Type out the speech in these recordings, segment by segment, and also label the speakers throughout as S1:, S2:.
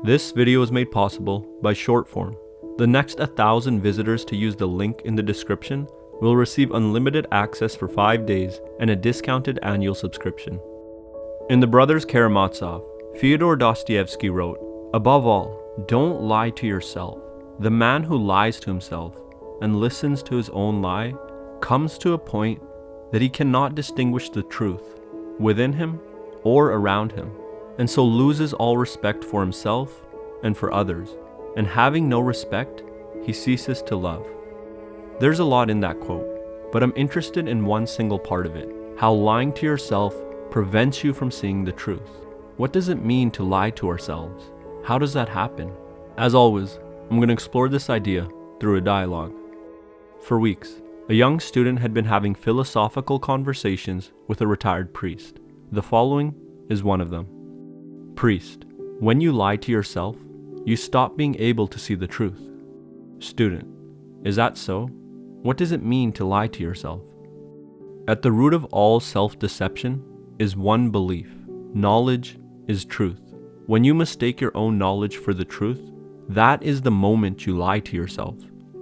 S1: This video is made possible by Shortform. The next 1,000 visitors to use the link in the description will receive unlimited access for 5 days and a discounted annual subscription. In the Brothers Karamazov, Fyodor Dostoevsky wrote, "Above all, don't lie to yourself. The man who lies to himself and listens to his own lie comes to a point that he cannot distinguish the truth within him or around him, and so loses all respect for himself and for others, and having no respect, he ceases to love." There's a lot in that quote, but I'm interested in one single part of it: how lying to yourself prevents you from seeing the truth. What does it mean to lie to ourselves? How does that happen? As always, I'm going to explore this idea through a dialogue. For weeks, a young student had been having philosophical conversations with a retired priest. The following is one of them. Priest: when you lie to yourself, you stop being able to see the truth. Student: is that so? What does it mean to lie to yourself? At the root of all self-deception is one belief: knowledge is truth. When you mistake your own knowledge for the truth, that is the moment you lie to yourself.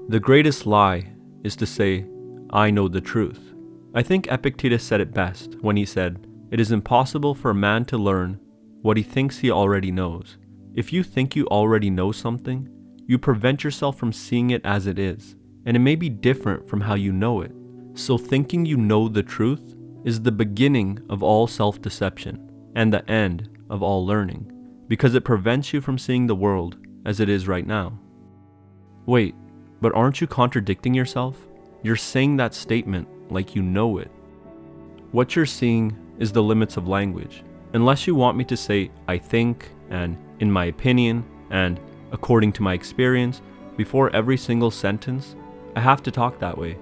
S1: The greatest lie is to say, "I know the truth." I think Epictetus said it best when he said, "It is impossible for a man to learn what he thinks he already knows." If you think you already know something, you prevent yourself from seeing it as it is, and it may be different from how you know it. So thinking you know the truth is the beginning of all self-deception and the end of all learning, because it prevents you from seeing the world as it is right now. Wait, but aren't you contradicting yourself? You're saying that statement like you know it. What you're seeing is the limits of language. Unless you want me to say "I think" and "in my opinion" and "according to my experience" before every single sentence, I have to talk that way.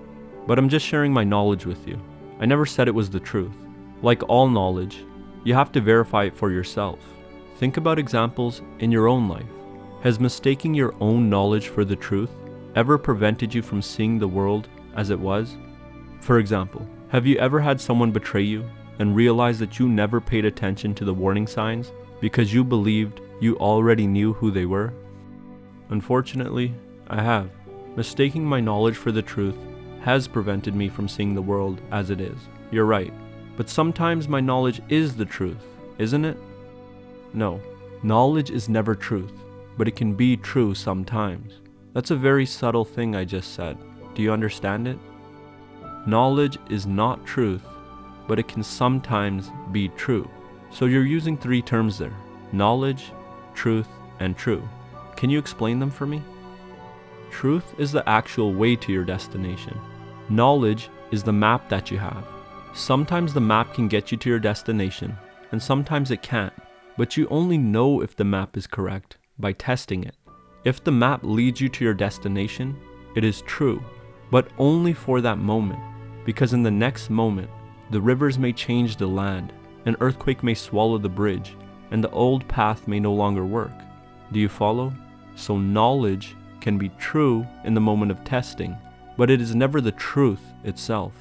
S1: But I'm just sharing my knowledge with you. I never said it was the truth. Like all knowledge, you have to verify it for yourself. Think about examples in your own life. Has mistaking your own knowledge for the truth ever prevented you from seeing the world as it was? For example, have you ever had someone betray you and realize that you never paid attention to the warning signs because you believed you already knew who they were? Unfortunately, I have. Mistaking my knowledge for the truth has prevented me from seeing the world as it is. You're right. But sometimes my knowledge is the truth, isn't it? No, knowledge is never truth, but it can be true sometimes. That's a very subtle thing I just said. Do you understand it? Knowledge is not truth, but it can sometimes be true. So you're using 3 terms there: knowledge, truth, and true. Can you explain them for me? Truth is the actual way to your destination. Knowledge is the map that you have. Sometimes the map can get you to your destination, and sometimes it can't, but you only know if the map is correct by testing it. If the map leads you to your destination, it is true, but only for that moment, because in the next moment, the rivers may change the land, an earthquake may swallow the bridge, and the old path may no longer work. Do you follow? So knowledge can be true in the moment of testing, but it is never the truth itself.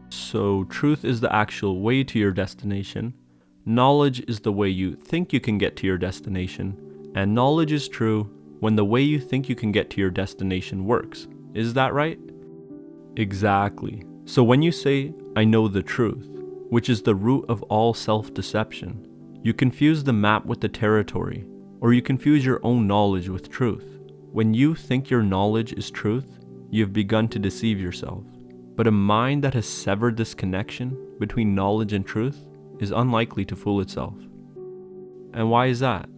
S1: So truth is the actual way to your destination, knowledge is the way you think you can get to your destination, and knowledge is true when the way you think you can get to your destination works. Is that right? Exactly. So when you say, "I know the truth," which is the root of all self-deception, you confuse the map with the territory, or you confuse your own knowledge with truth. When you think your knowledge is truth, you have begun to deceive yourself. But a mind that has severed this connection between knowledge and truth is unlikely to fool itself. And why is that?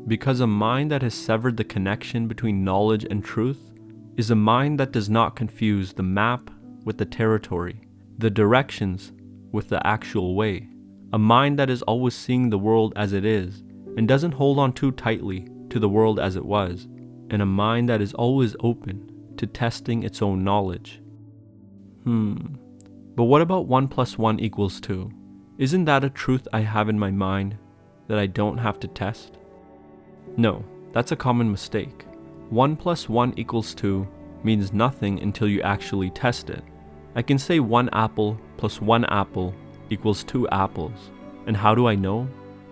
S1: Because a mind that has severed the connection between knowledge and truth is a mind that does not confuse the map with the territory, the directions with the actual way. A mind that is always seeing the world as it is and doesn't hold on too tightly to the world as it was, and a mind that is always open to testing its own knowledge. But what about 1 + 1 = 2? Isn't that a truth I have in my mind that I don't have to test? No, that's a common mistake. 1 + 1 = 2 means nothing until you actually test it. I can say 1 apple + 1 apple = 2 apples. And how do I know?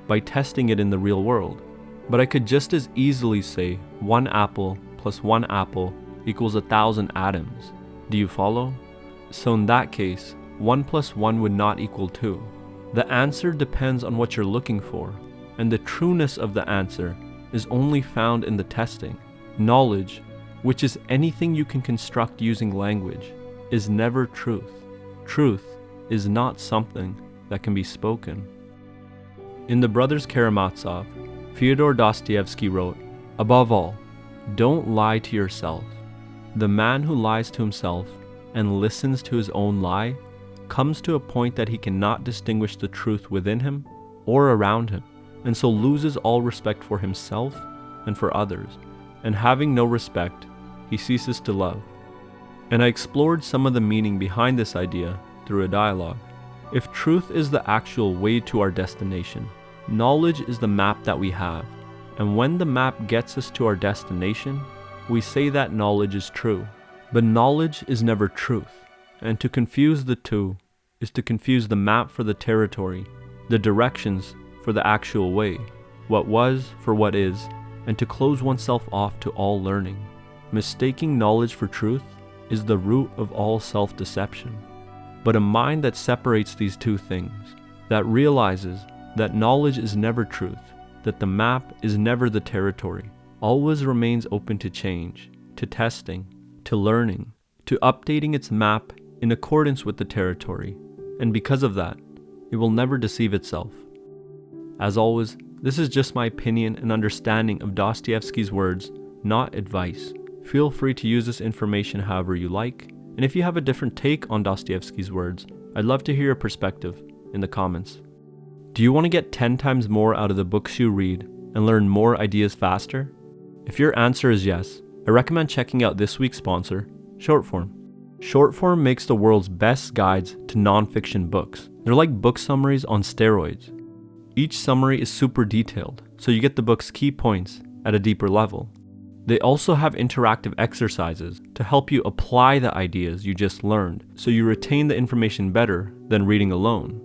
S1: By testing it in the real world. But I could just as easily say 1 apple plus 1 apple equals 1,000 atoms. Do you follow? So in that case, 1 plus 1 would not equal 2. The answer depends on what you're looking for, and the trueness of the answer is only found in the testing. Knowledge, which is anything you can construct using language, is never truth. Truth is not something that can be spoken. In the Brothers Karamazov, Fyodor Dostoevsky wrote, "Above all, don't lie to yourself. The man who lies to himself and listens to his own lie comes to a point that he cannot distinguish the truth within him or around him, and so loses all respect for himself and for others, and having no respect, he ceases to love." And I explored some of the meaning behind this idea through a dialogue. If truth is the actual way to our destination, knowledge is the map that we have, and when the map gets us to our destination, we say that knowledge is true. But knowledge is never truth, and to confuse the two is to confuse the map for the territory, the directions for the actual way, what was for what is, and to close oneself off to all learning. Mistaking knowledge for truth is the root of all self-deception. But a mind that separates these two things, that realizes that knowledge is never truth, that the map is never the territory, always remains open to change, to testing, to learning, to updating its map in accordance with the territory, and because of that, it will never deceive itself. As always, this is just my opinion and understanding of Dostoevsky's words, not advice. Feel free to use this information however you like, and if you have a different take on Dostoevsky's words, I'd love to hear your perspective in the comments. Do you want to get 10 times more out of the books you read and learn more ideas faster? If your answer is yes, I recommend checking out this week's sponsor, Shortform. Shortform makes the world's best guides to non-fiction books. They're like book summaries on steroids. Each summary is super detailed, so you get the book's key points at a deeper level. They also have interactive exercises to help you apply the ideas you just learned, so you retain the information better than reading alone.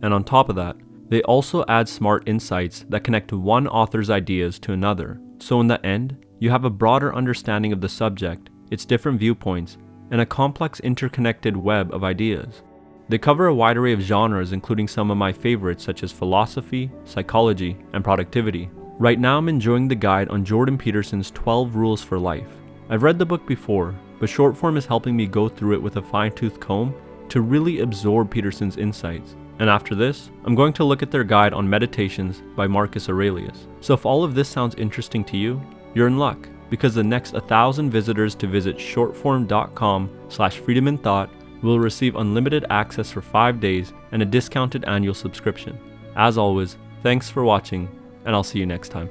S1: And on top of that, they also add smart insights that connect one author's ideas to another, so in the end, you have a broader understanding of the subject, its different viewpoints, and a complex interconnected web of ideas. They cover a wide array of genres, including some of my favorites such as philosophy, psychology, and productivity. Right now I'm enjoying the guide on Jordan Peterson's 12 Rules for Life. I've read the book before, but Shortform is helping me go through it with a fine-tooth comb to really absorb Peterson's insights. And after this, I'm going to look at their guide on Meditations by Marcus Aurelius. So if all of this sounds interesting to you, you're in luck, because the next 1,000 visitors to visit shortform.com/freedominthought will receive unlimited access for 5 days and a discounted annual subscription. As always, thanks for watching, and I'll see you next time.